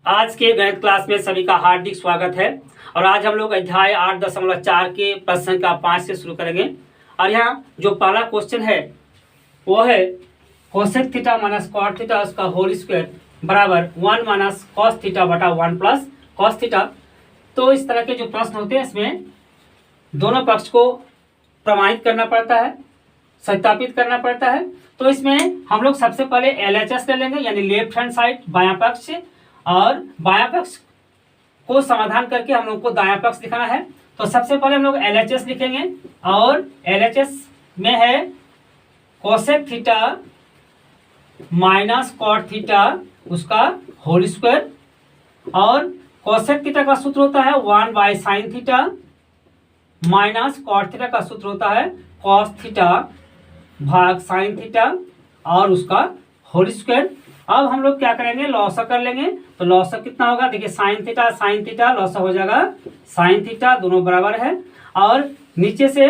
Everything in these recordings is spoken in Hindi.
आज के गणित क्लास में सभी का हार्दिक स्वागत है। और आज हम लोग अध्याय 8.4 के प्रश्न का 5 से शुरू करेंगे। और यहाँ जो पहला क्वेश्चन है वो है cosec theta minus cot theta उसका होल स्क्वायर बराबर 1 माइनस कॉस थीटा बटा 1 प्लस कॉस थीटा। तो इस तरह के जो प्रश्न होते हैं इसमें दोनों पक्ष को प्रमाणित करना पड़ता है, सत्यापित करना पड़ता है। तो इसमें हम लोग सबसे पहले LHS ले लेंगे, यानी लेफ्ट हैंड साइड बायां पक्ष, और बायां पक्ष को समाधान करके हम लोग को दायां पक्ष दिखाना है। तो सबसे पहले हम लोग LHS लिखेंगे और LHS में है cosec theta minus cot theta उसका होल स्क्वायर, और कोसेक थीटा का सूत्र होता है 1 by sine theta minus cot theta का सूत्र होता है कॉस थीटा भाग साइन थीटा और उसका होल स्क्वायर। अब हम लोग क्या करेंगे, लॉसा कर लेंगे। तो लॉसा कितना होगा, देखिए साइन थीटा लॉसा हो जाएगा साइन थीटा, दोनों बराबर है। और नीचे से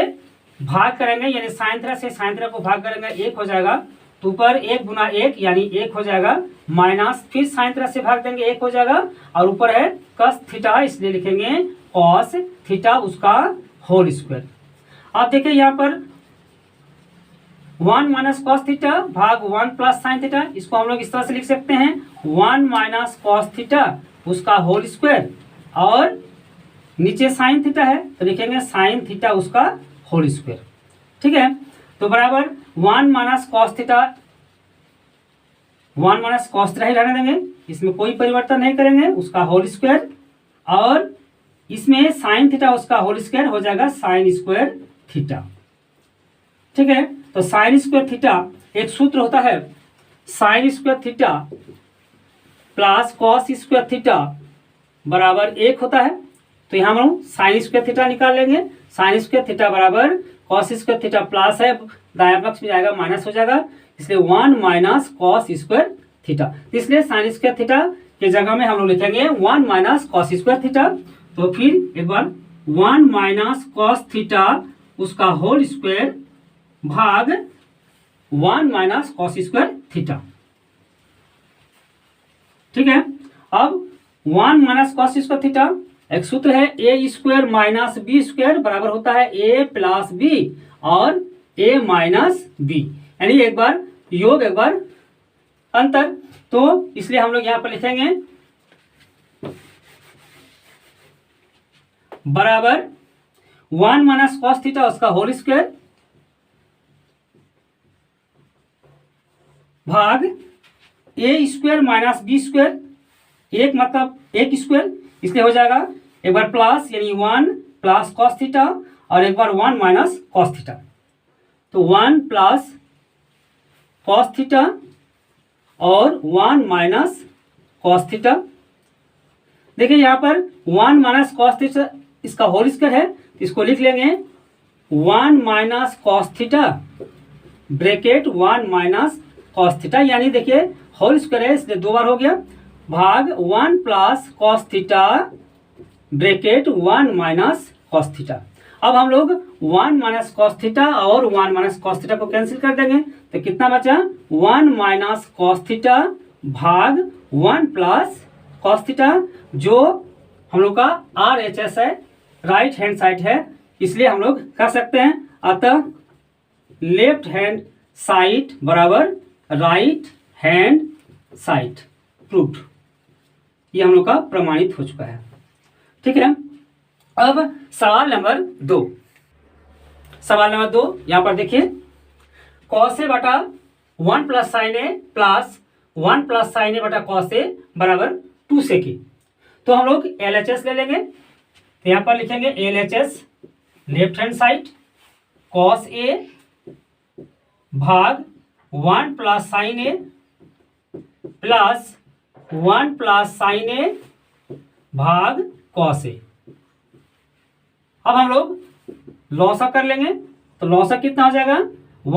भाग करेंगे, यानी साइन थीटा से साइन थीटा को भाग करेंगे, 1 हो जाएगा। तो ऊपर 1 गुना 1 यानी 1 हो जाएगा, माइनस फिर साइन थीटा से भाग देंगे 1 हो जाएगा, और ऊपर है कस थीटा, इसलिए लिखेंगे कॉस थीटा उसका होल स्क्वायर। अब देखिए यहाँ पर 1 माइनस कॉस थीटा भाग 1 प्लस साइन थीटा, इसको हम लोग इस तरह से लिख सकते हैं 1 माइनस कॉस थीटा उसका होल स्क्वायर, और नीचे साइन थीटा है तो लिखेंगे साइन थीटा उसका होल स्क्वायर। ठीक है, तो बराबर 1 minus cos theta, 1 minus cos theta ही रहने देंगे, इसमें कोई परिवर्तन नहीं करेंगे, उसका होल स्क्वायर, और इसमें साइन थीटा उसका होल स्क्वायर हो जाएगा साइन स्क्वायर थीटा। ठीक है, तो साइन स्क्वायर थीटा एक सूत्र होता है sine square theta plus cos square theta बराबर 1 होता है। तो यहाँ हम लोग साइन स्क्वायर थीटा निकाल लेंगे, साइन स्क्वायर थीटा बराबर कॉस स्क्वायर थीटा प्लस है, दायां पक्ष में जाएगा माइनस हो जाएगा, इसलिए 1 माइनस कॉस स्क्वायर थीटा। इसलिए साइन स्क्वायर थीटा के जगह में हम लोग लिखेंगे 1 माइनस कॉस स्क्वायर थीटा। तो फिर एक बार 1 माइनस कॉस थीटा उसका होल स्क्वायर भाग 1 माइनस कॉस स्क्वायर थीटा। ठीक है, अब 1 माइनस कॉस स्क्वायर थीटा एक सूत्र है ए स्क्वायर माइनस बी स्क्वायर बराबर होता है ए प्लस बी और ए माइनस बी, यानी एक बार योग एक बार अंतर। तो इसलिए हम लोग यहां पर लिखेंगे बराबर 1 माइनस कॉस थीटा उसका होल स्क्वायर भाग ए स्क्वायर माइनस बी स्क्वायर, एक मतलब एक स्क्वायर, इसलिए हो जाएगा एक बार प्लस यानी 1 प्लस कॉस थीटा और एक बार 1 माइनस कॉस थीटा। तो 1 प्लस कॉस थीटा और 1 माइनस कॉस थीटा। देखिए यहाँ पर 1 माइनस कॉस थीटा इसका होल स्क्वायर है, इसको लिख लेंगे 1 minus cos theta bracket 1 minus cos theta, यानी देखिए होल स्क्वायर है इसलिए 2 बार हो गया, भाग 1 plus cos theta bracket 1 minus cos theta. अब हम लोग 1 माइनस कॉस थीटा और 1 माइनस कॉस थीटा को कैंसिल कर देंगे, तो कितना बचा 1 माइनस कॉस थीटा भाग 1 प्लस कॉस थीटा, जो हम लोग का RHS है, राइट हैंड साइड है, इसलिए हम लोग कर सकते हैं। अतः लेफ्ट हैंड साइड बराबर राइट हैंड साइड प्रूव्ड, ये हम लोग का प्रमाणित हो चुका है। ठीक है, अब सवाल नंबर 2। सवाल नंबर 2 यहां पर देखिए कॉस ए बटा 1 plus sine A plus 1 plus sine ए बटा कॉस ए बराबर 2 से की। तो हम लोग LHS ले लेंगे, तो यहां पर लिखेंगे LHS left hand side cos A भाग 1 plus sine A plus 1 plus sine A भाग कॉस ए। अब हम लोग लॉसा कर लेंगे, तो लॉसा कितना हो जाएगा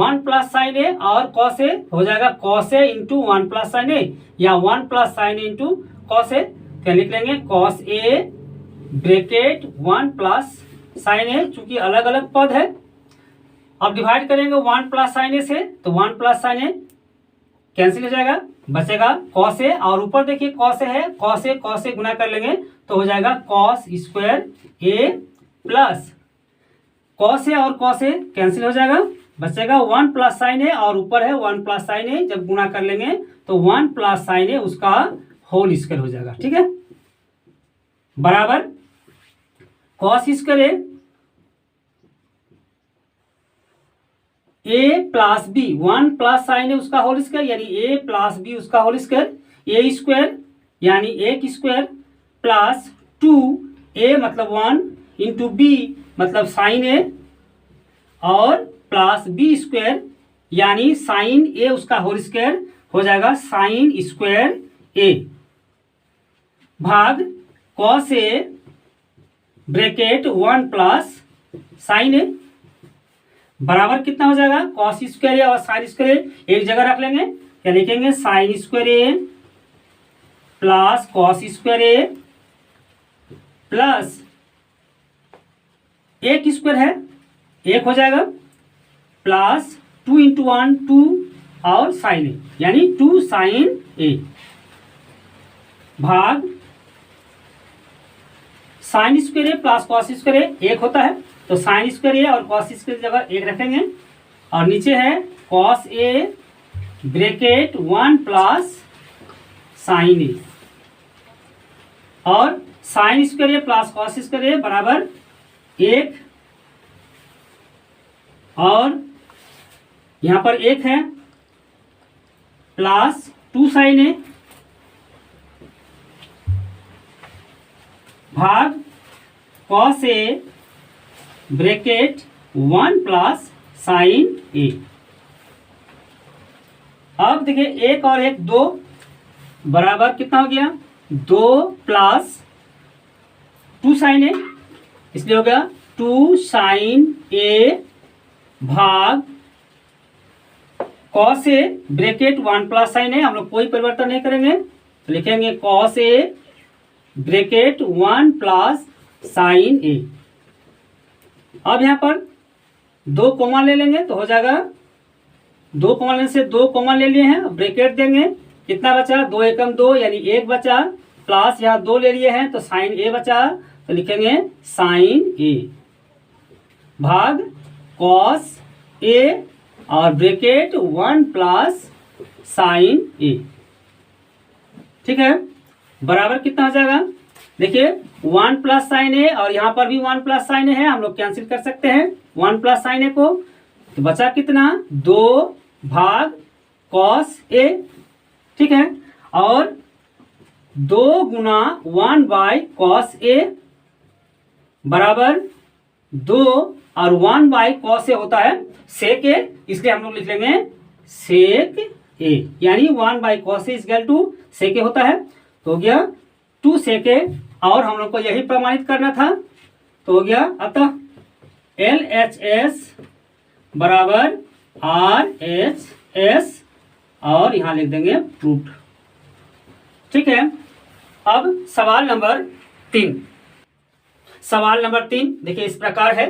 1 प्लस साइन ए और कॉस ए हो जाएगा cos A into 1 plus sine ए या 1 plus sine A into cos A. क्या लिख लेंगे cos A bracket 1 plus sine ए, चूंकि अलग अलग पद है। अब डिवाइड करेंगे 1 प्लस साइन ए से, तो 1 प्लस साइन ए कैंसिल हो जाएगा, बचेगा कॉस ए, और ऊपर देखिए कॉस ए है, कॉस ए गुना कर लेंगे तो हो जाएगा cos square A plus cos A और कॉस ए कैंसिल हो जाएगा, बचेगा 1 प्लस साइन ए, और ऊपर है 1 प्लस साइन ए, जब गुना कर लेंगे तो 1 प्लस साइन ए उसका होल स्क्वायर हो जाएगा। ठीक है, बराबर कॉस स्क्वायर ए प्लस बी, 1 प्लस साइन ए उसका होल स्क्वायर यानी ए प्लस बी उसका होल स्क्वायर, ए स्क्वायर यानी एक स्क्वायर प्लस 2 ए मतलब 1 इंटू बी मतलब साइन ए, और प्लस बी स्क्वायर यानी साइन ए उसका होल स्क्वायर हो जाएगा साइन स्क्वायर ए, भाग cos A bracket 1 plus sine ए, बराबर कितना हो जाएगा कॉस स्क्वायर ए और साइन स्क्वायर ए एक जगह रख लेंगे, क्या लिखेंगे साइन स्क्वायर ए प्लस कॉस स्क्वायर ए प्लस एक स्क्वायर है एक हो जाएगा प्लस 2 इंटू 1 2 और साइन ए यानी 2 साइन ए, भाग साइन स्क्वायर ए प्लस कॉस स्क्वायर ए एक होता है तो साइन स्क्वायर ए और कॉस स्क्वायर जगह एक रखेंगे, और नीचे है cos A bracket 1 plus sine ए, और साइन स्क्वायर ए प्लस कॉस स्क्वायर ए बराबर 1, और यहां पर 1 है प्लस 2 साइन ए, भाग cos A bracket 1 plus sine ए। अब देखिए 1 और 1 2 बराबर कितना हो गया 2 प्लस 2 साइन ए, इसलिए हो गया 2 साइन ए भाग cos A bracket 1 plus sine ए, हम लोग कोई परिवर्तन नहीं करेंगे तो लिखेंगे cos A bracket 1 plus sine ए। अब यहां पर 2 कॉमन ले लेंगे तो हो जाएगा 2 कॉमन लेने से 2 कॉमन ले लिए हैं, ब्रैकेट देंगे कितना बचा 2 एकम 2 यानी 1 बचा, प्लस यहाँ 2 ले लिए हैं तो साइन ए बचा तो लिखेंगे साइन ए भाग कॉस ए और ब्रैकेट 1 प्लस साइन ए। ठीक है, बराबर कितना हो जाएगा देखिए 1 प्लस साइन ए, और यहाँ पर भी 1 प्लस साइन ए है, हम लोग कैंसिल कर सकते हैं 1 प्लस साइन ए को, तो बचा कितना 2 भाग कॉस ए। ठीक है, और 2 गुना 1 बाय कॉस ए बराबर 2, और 1 बाय कॉस ए होता है सेक ए, इसलिए हम लोग लिख लेंगे सेक ए, यानी 1 by cos A equal to sec A होता है, तो हो गया 2 सेक ए, और हम लोग को यही प्रमाणित करना था तो हो गया, अतः LHS बराबर RHS, और यहां लिख देंगे प्रूव्ड। ठीक है, अब सवाल नंबर 3। सवाल नंबर 3 देखिए इस प्रकार है,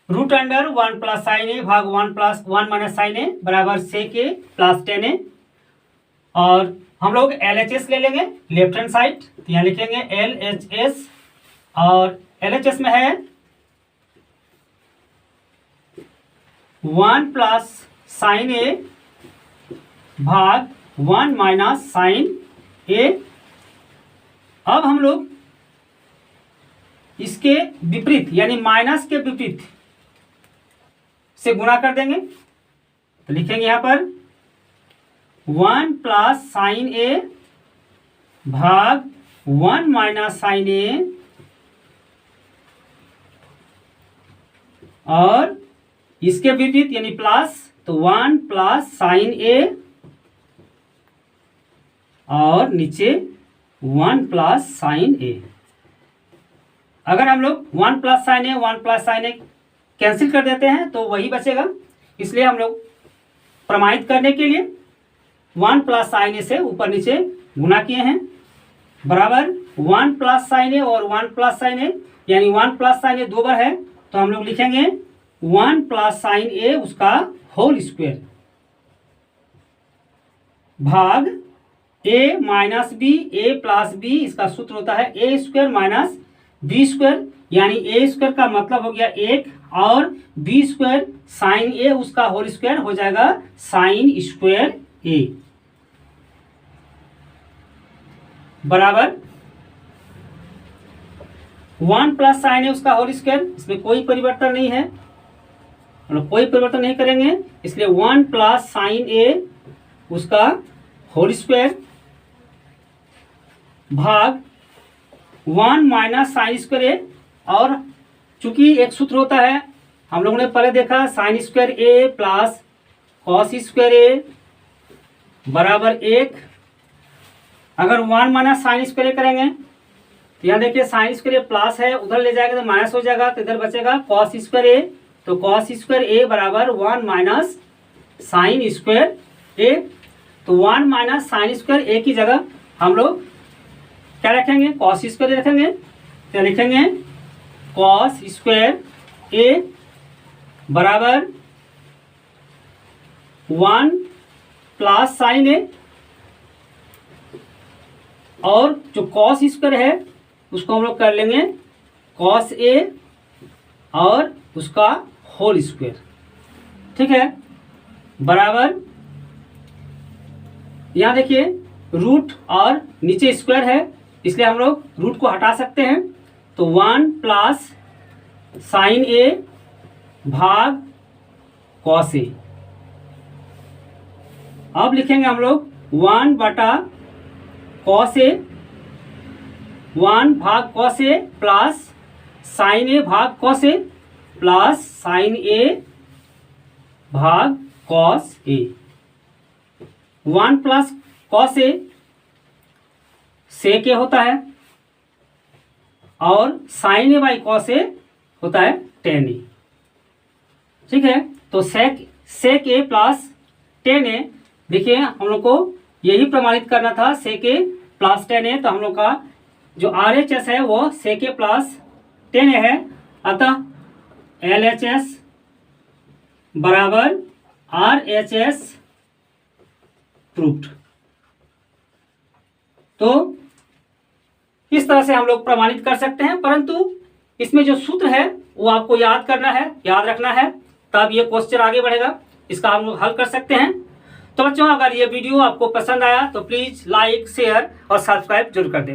root under 1 plus sine A भाग 1 माइनस साइन ए बराबर सेक ए प्लस 10 ए, और हम लोग LHS ले लेंगे लेफ्ट हैंड साइड, तो यहाँ लिखेंगे LHS, और LHS में है 1 प्लस साइन ए भाग 1 माइनस साइन ए। अब हम लोग इसके विपरीत यानी माइनस के विपरीत से गुणा कर देंगे, तो लिखेंगे यहां पर 1 प्लस साइन ए भाग 1 माइनस साइन ए, और इसके विपरीत यानी प्लस तो 1 प्लस साइन ए, और नीचे 1 प्लस साइन ए। अगर हम लोग 1 प्लस साइन ए 1 प्लस साइन ए कैंसिल कर देते हैं तो वही बचेगा, इसलिए हम लोग प्रमाणित करने के लिए 1 प्लस साइन ए से ऊपर नीचे गुना किए हैं, बराबर 1 प्लस साइन ए और 1 प्लस साइन ए, यानी 1 प्लस साइन ए 2 बार है तो हम लोग लिखेंगे 1 प्लस साइन ए उसका होल स्क्वायर, भाग ए माइनस बी, ए प्लस बी, इसका सूत्र होता है ए स्क्वायर माइनस बी स्क्वायर, यानी ए स्क्वायर का मतलब हो गया 1 और बी स्क्वायर साइन ए उसका होल स्क्वायर हो जाएगा साइन स्क्वायर ए बराबर 1 प्लस साइन ए उसका होल स्क्वायर, इसमें कोई परिवर्तन नहीं है, मतलब कोई परिवर्तन नहीं करेंगे, इसलिए 1 प्लस साइन ए उसका होल स्क्वायर भाग 1 माइनस साइन स्क्वायर ए, और चूंकि एक सूत्र होता है हम लोगों ने पहले देखा साइन स्क्वायर ए प्लस कॉस स्क्वायर ए बराबर 1। अगर 1 माइनस साइन स्क्वायर ए करेंगे तो यहाँ देखिए साइन स्क्वायर ए प्लस है, उधर ले जाएगा तो माइनस हो जाएगा, तो इधर बचेगा कॉस स्क्वायर ए, तो कॉस स्क्वायर ए बराबर 1 माइनस साइन स्क्वायर ए। तो 1 माइनस साइन स्क्वायर ए की जगह हम लोग क्या रखेंगे, कॉस स्क्वायर ए रखेंगे, तो लिखेंगे कॉस स्क्वायर ए बराबर 1 प्लस साइन ए, और जो कॉस स्क्वायर है उसको हम लोग कर लेंगे कॉस ए और उसका होल स्क्वायर, ठीक है, बराबर यहाँ देखिए रूट और नीचे स्क्वायर है इसलिए हम लोग रूट को हटा सकते हैं, तो 1 प्लस साइन ए भाग कॉस ए। अब लिखेंगे हम लोग 1 बटा कॉस ए, 1 भाग cos A plus sine A भाग cos A plus sine A भाग cos A. 1 plus cos A sec A होता है और sign A by cos A होता है टेन ए, ठीक है। तो सेक ए प्लस टेन ए, देखिए हम लोग को यही प्रमाणित करना था सेक ए प्लस टेन ए, तो हम लोग का जो RHS है वो सेक ए प्लस टेन ए है, अतः LHS बराबर RHS प्रूव्ड। तो इस तरह से हम लोग प्रमाणित कर सकते हैं, परंतु इसमें जो सूत्र है वो आपको याद करना है, याद रखना है, तब ये क्वेश्चन आगे बढ़ेगा, इसका हम लोग हल कर सकते हैं। तो बच्चों अगर ये वीडियो आपको पसंद आया तो प्लीज़ लाइक शेयर और सब्सक्राइब जरूर कर दें।